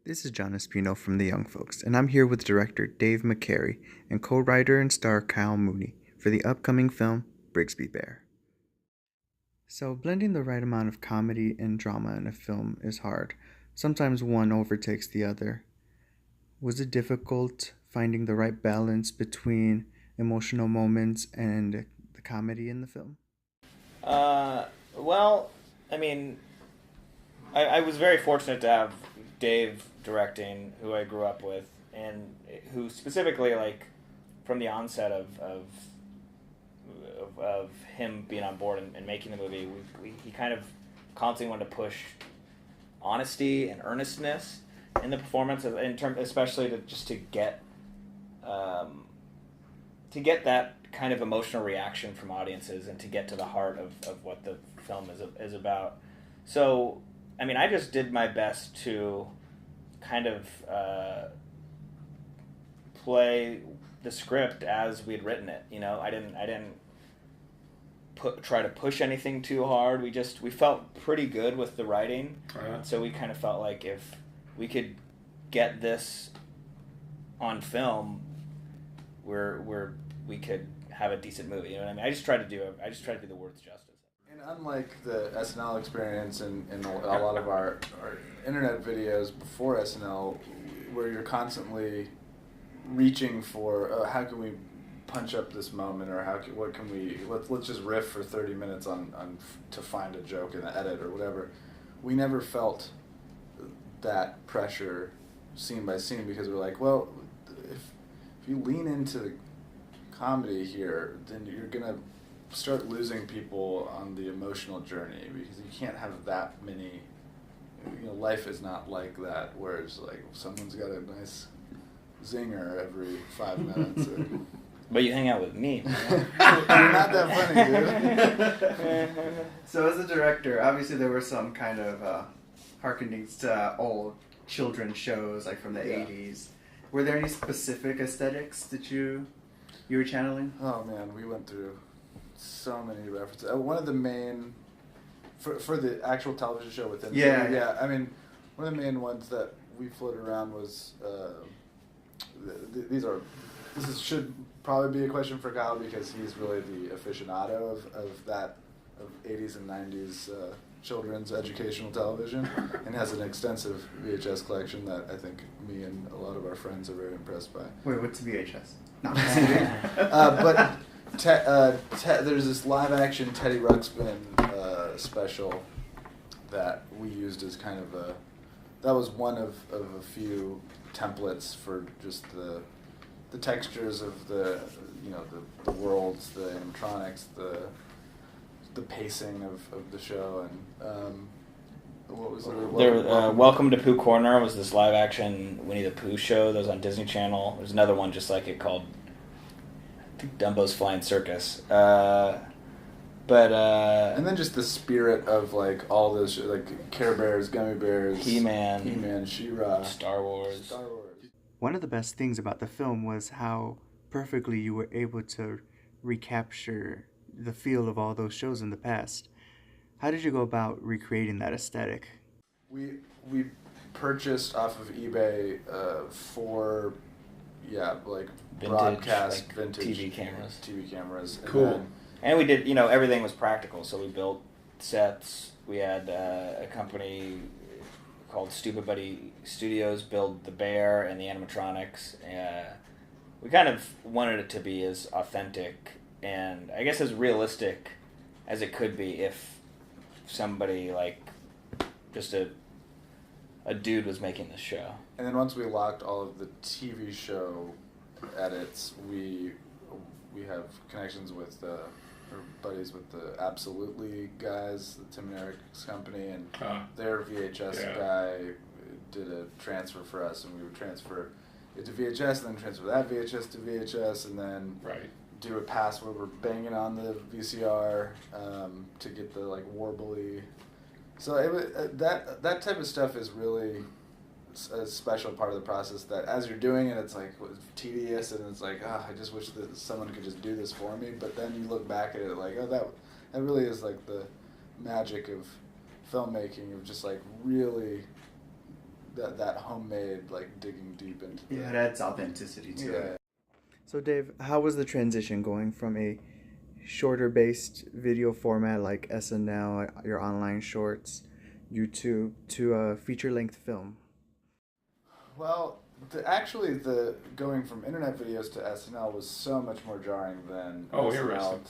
This is John Espino from The Young Folks, and I'm here with director Dave McCary and co-writer and star Kyle Mooney for the upcoming film Brigsby Bear. So, blending the right amount of comedy and drama in a film is hard. Sometimes one overtakes the other. Was it difficult finding the right balance between emotional moments and the comedy in the film? Well, I mean, I was very fortunate to have Dave directing, who I grew up with, and who specifically, like, from the onset of him being on board and making the movie, he kind of constantly wanted to push honesty and earnestness in the performance, especially to get that kind of emotional reaction from audiences and to get to the heart of what the film is about. So, I mean, I just did my best to kind of play the script as we'd written it. You know, I didn't try to push anything too hard. We felt pretty good with the writing. So we kind of felt like if we could get this on film, we could have a decent movie. You know what I mean? I just tried to do the words justice. And unlike the SNL experience and a lot of our internet videos before SNL, where you're constantly reaching for how can we punch up this moment, or let's just riff for 30 minutes on to find a joke in the edit or whatever. We never felt that pressure scene by scene, because we're like, well, if you lean into the comedy here, then you're gonna start losing people on the emotional journey, because you can't have that many. You know, life is not like that, where it's like someone's got a nice zinger every 5 minutes. But you hang out with me. You're not that funny, dude. So, as a director, obviously there were some kind of harkenings to old children's shows, like from the 80s. Were there any specific aesthetics that you were channeling? Oh man, we went through so many references. One of the main, for the actual television show within the movie, I mean, one of the main ones that we floated around was, this should probably be a question for Kyle, because he's really the aficionado of 80s and 90s children's educational television, and has an extensive VHS collection that I think me and a lot of our friends are very impressed by. Wait, what's VHS? No. But there's this live-action Teddy Ruxpin special that we used as kind of that was one of a few templates for just the textures of the worlds, the animatronics, the pacing of the show, and what was it? Welcome to Pooh Corner was this live-action Winnie the Pooh show that was on Disney Channel. There's another one just like it called, I think, Dumbo's Flying Circus. And then just the spirit of like all those, like Care Bears, Gummy Bears, He-Man, She-Ra, Star Wars. One of the best things about the film was how perfectly you were able to recapture the feel of all those shows in the past. How did you go about recreating that aesthetic? We purchased off of eBay 4 vintage, broadcast vintage TV cameras. Cool. And we did, everything was practical. So we built sets. We had a company called Stupid Buddy Studios build the bear and the animatronics. We kind of wanted it to be as authentic and I guess as realistic as it could be if somebody like just a dude was making this show. And then once we locked all of the TV show edits, we have connections with we're buddies with the Absolutely guys, the Tim and Eric's company, and their VHS guy did a transfer for us, and we would transfer it to VHS, and then transfer that VHS to VHS, and then do a pass where we're banging on the VCR to get the like warbly. So it was, that type of stuff is really a special part of the process, that as you're doing it, it's like tedious, and it's like, I just wish that someone could just do this for me. But then you look back at it like, that really is like the magic of filmmaking, of just like really that homemade, like digging deep into. Yeah, it adds authenticity to it. So Dave, how was the transition going from a shorter based video format like SNL, your online shorts, YouTube, to a feature length film? Well, the going from internet videos to SNL was so much more jarring than SNL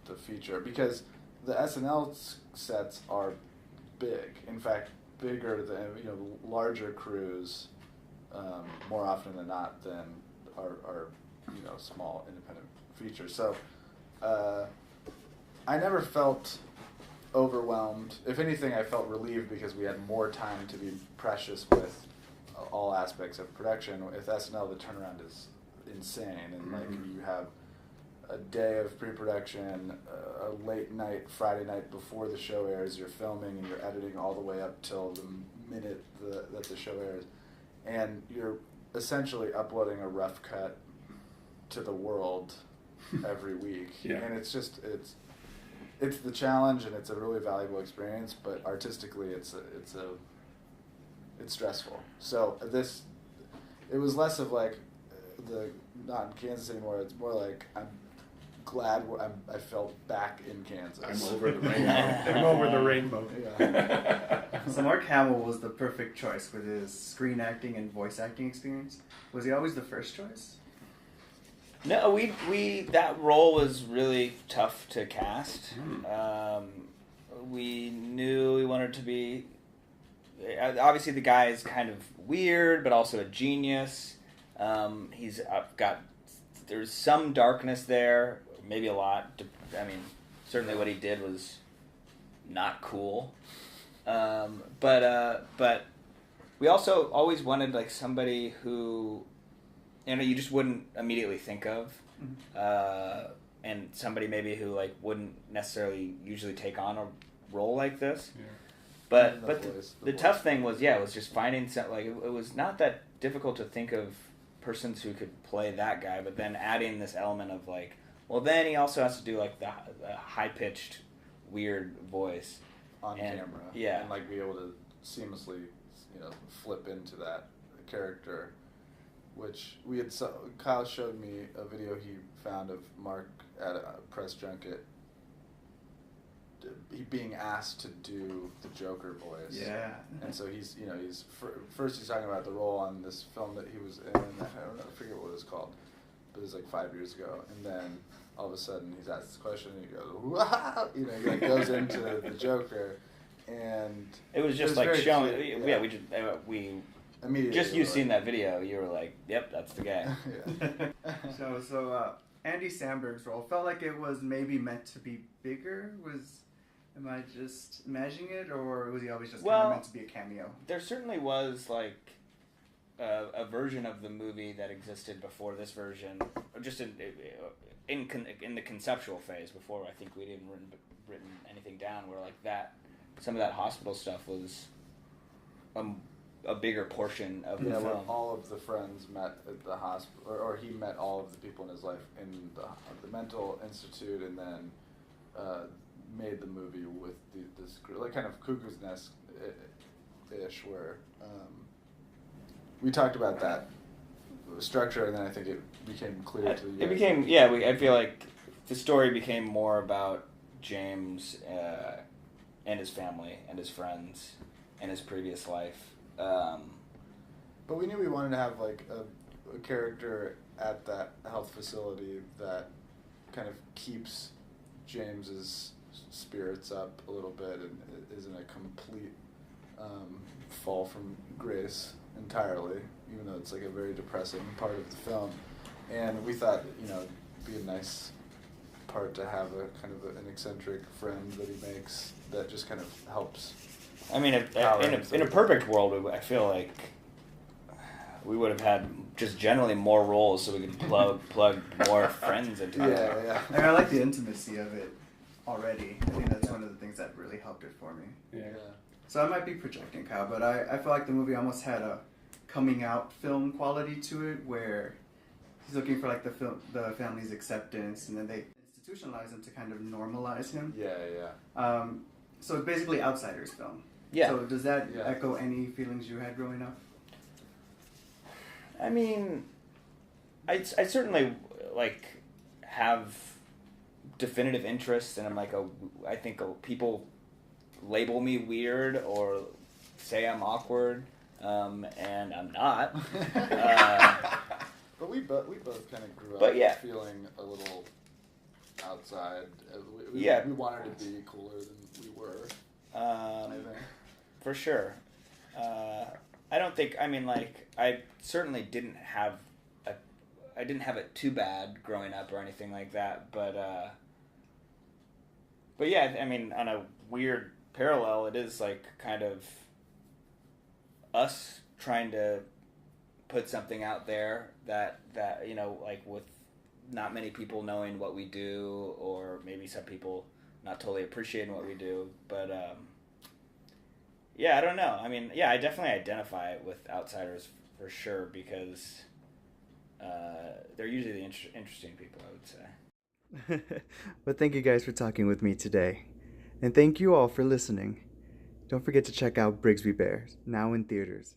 to feature, because the SNL sets are big. In fact, bigger than larger crews more often than not than our small independent features. So I never felt overwhelmed. If anything, I felt relieved because we had more time to be precious with all aspects of production. With SNL, the turnaround is insane, and like you have a day of pre-production, a late night Friday night before the show airs, you're filming and you're editing all the way up till the minute that the show airs, and you're essentially uploading a rough cut to the world every week. And it's the challenge, and it's a really valuable experience, but artistically it's stressful. So it was less of like not in Kansas anymore. It's more like I'm glad I felt back in Kansas. I'm over the rainbow. I'm over the rainbow. Yeah. So Mark Hamill was the perfect choice with his screen acting and voice acting experience. Was he always the first choice? No, we that role was really tough to cast. We knew we wanted to be. Obviously, the guy is kind of weird, but also a genius. He's got. There's some darkness there, maybe a lot. I mean, certainly what he did was not cool. But we also always wanted like somebody who, you just wouldn't immediately think of, and somebody maybe who like wouldn't necessarily usually take on a role like this. Yeah. But the tough thing was just finding it was not that difficult to think of persons who could play that guy, but then adding this element of like, well, then he also has to do like the high pitched weird voice on camera, and like be able to seamlessly flip into that character, which Kyle showed me a video he found of Mark at a press junket. He being asked to do the Joker voice. Yeah. And so first he's talking about the role on this film that he was in. I forget what it was called, but it was like 5 years ago. And then all of a sudden he's asked this question and he goes, wow! He like goes into the Joker, and it was just like showing. We immediately just you seeing that video, you were like, yep, that's the guy. So Andy Samberg's role felt like it was maybe meant to be bigger. Am I just imagining it, or was he always just kind of meant to be a cameo? There certainly was like a version of the movie that existed before this version, just in the conceptual phase before I think we'd even written anything down. Where like that, some of that hospital stuff was a bigger portion of the film. Where all of the friends met at the hospital, or he met all of the people in his life in the mental institute, and then made the movie with this like kind of Cuckoo's Nest ish, where we talked about that structure, and then I think it became clear to you. It became I feel like the story became more about James and his family and his friends and his previous life. But we knew we wanted to have like a character at that health facility that kind of keeps James's spirits up a little bit and isn't a complete fall from grace entirely, even though it's like a very depressing part of the film. And we thought, it'd be a nice part to have a kind of an eccentric friend that he makes that just kind of helps. I mean, in a perfect world, I feel like we would have had just generally more roles so we could plug more friends into it. Yeah. I like the intimacy of it already. I think that's one of the things that really helped it for me. Yeah. So I might be projecting, Kyle, but I feel like the movie almost had a coming out film quality to it, where he's looking for like the family's acceptance, and then they institutionalize him to kind of normalize him. Yeah. So basically, outsider's film. Yeah. So does that echo any feelings you had growing up? I mean, I certainly like have definitive interests, and I'm like I think people label me weird or say I'm awkward, and I'm not. But we both kind of grew up feeling a little outside. We wanted to be cooler than we were. I think. For sure. I don't think. I mean, like, I certainly didn't have it too bad growing up or anything like that. But yeah, I mean, on a weird parallel, it is like kind of us trying to put something out there that you know, like, with not many people knowing what we do, or maybe some people not totally appreciating what we do, but yeah, I don't know. I mean, yeah, I definitely identify with outsiders for sure, because they're usually the interesting people, I would say. But thank you guys for talking with me today, and thank you all for listening. Don't forget to check out Brigsby Bear, now in theaters.